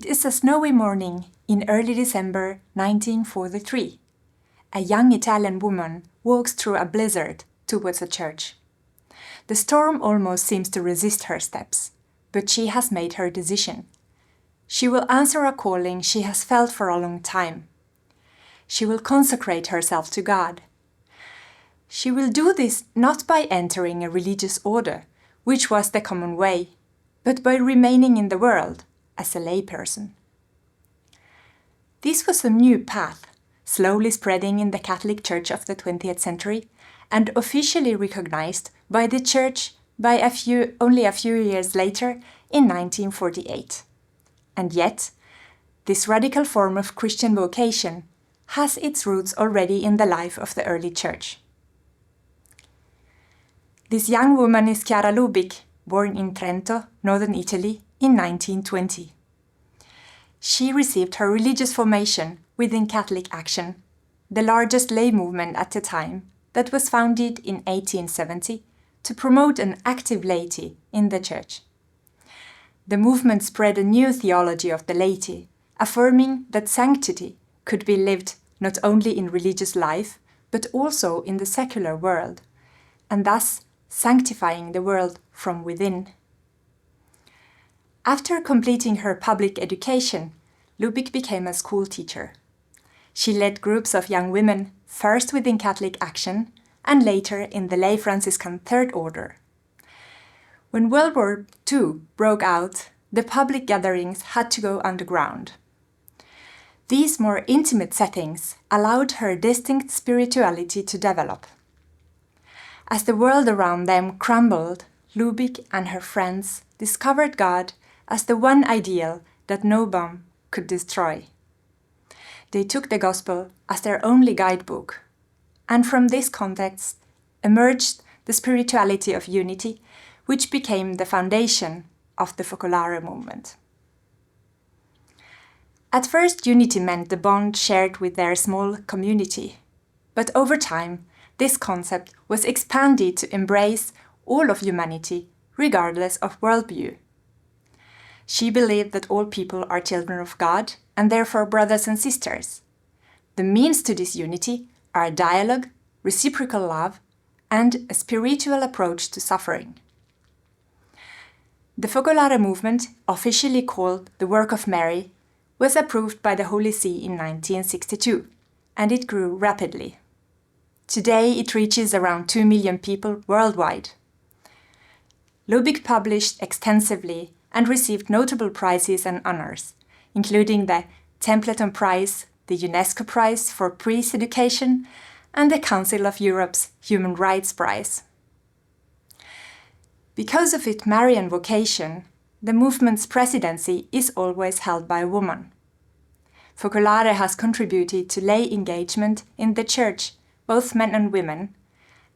It is a snowy morning in early December 1943. A young Italian woman walks through a blizzard towards a church. The storm almost seems to resist her steps, but she has made her decision. She will answer a calling she has felt for a long time. She will consecrate herself to God. She will do this not by entering a religious order, which was the common way, but by remaining in the world as a layperson. This was a new path, slowly spreading in the Catholic Church of the 20th century and officially recognized by the Church only a few years later in 1948. And yet, this radical form of Christian vocation has its roots already in the life of the early Church. This young woman is Chiara Lubich, born in Trento, northern Italy, in 1920. She received her religious formation within Catholic Action, the largest lay movement at the time that was founded in 1870 to promote an active laity in the Church. The movement spread a new theology of the laity, affirming that sanctity could be lived not only in religious life, but also in the secular world, and thus sanctifying the world from within. After completing her public education, Lubich became a school teacher. She led groups of young women, first within Catholic Action and later in the lay Franciscan Third Order. When World War II broke out, the public gatherings had to go underground. These more intimate settings allowed her distinct spirituality to develop. As the world around them crumbled, Lubich and her friends discovered God as the one ideal that no bomb could destroy. They took the Gospel as their only guidebook, and from this context emerged the spirituality of unity, which became the foundation of the Focolare movement. At first, unity meant the bond shared with their small community, but over time, this concept was expanded to embrace all of humanity, regardless of worldview. She believed that all people are children of God and therefore brothers and sisters. The means to this unity are dialogue, reciprocal love, and a spiritual approach to suffering. The Focolare movement, officially called the Work of Mary, was approved by the Holy See in 1962, and it grew rapidly. Today it reaches around 2 million people worldwide. Lubich published extensively and received notable prizes and honors, including the Templeton Prize, the UNESCO Prize for Priest Education, and the Council of Europe's Human Rights Prize. Because of its Marian vocation, the movement's presidency is always held by a woman. Focolare has contributed to lay engagement in the Church, both men and women,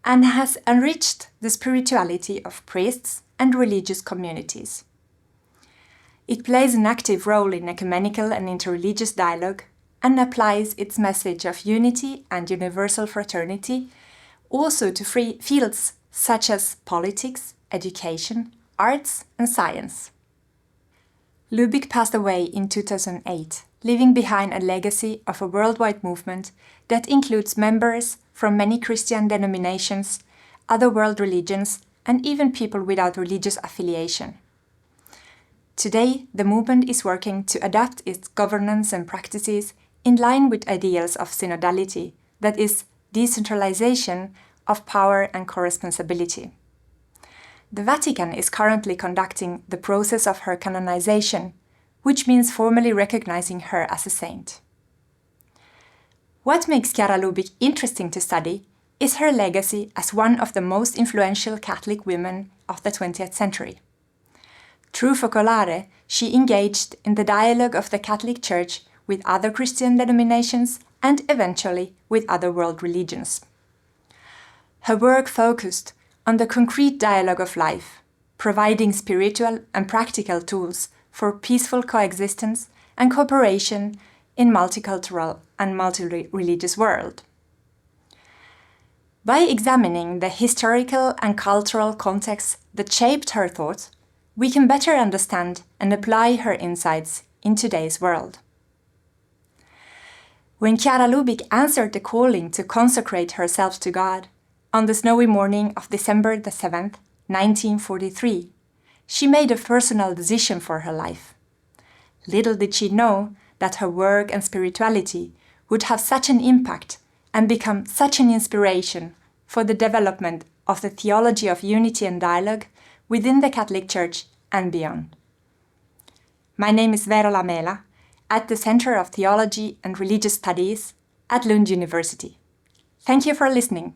and has enriched the spirituality of priests and religious communities. It plays an active role in ecumenical and interreligious dialogue and applies its message of unity and universal fraternity also to free fields such as politics, education, arts and science. Lubich passed away in 2008, leaving behind a legacy of a worldwide movement that includes members from many Christian denominations, other world religions, and even people without religious affiliation. Today, the movement is working to adapt its governance and practices in line with ideals of synodality, that is, decentralization of power and co-responsibility. The Vatican is currently conducting the process of her canonization, which means formally recognizing her as a saint. What makes Chiara Lubich interesting to study is her legacy as one of the most influential Catholic women of the 20th century. Through Focolare, she engaged in the dialogue of the Catholic Church with other Christian denominations and eventually with other world religions. Her work focused on the concrete dialogue of life, providing spiritual and practical tools for peaceful coexistence and cooperation in multicultural and multi-religious world. By examining the historical and cultural context that shaped her thought, we can better understand and apply her insights in today's world. When Chiara Lubich answered the calling to consecrate herself to God on the snowy morning of December the 7th, 1943, she made a personal decision for her life. Little did she know that her work and spirituality would have such an impact and become such an inspiration for the development of the theology of unity and dialogue within the Catholic Church and beyond. My name is Vera La Mela, at the Center of Theology and Religious Studies at Lund University. Thank you for listening.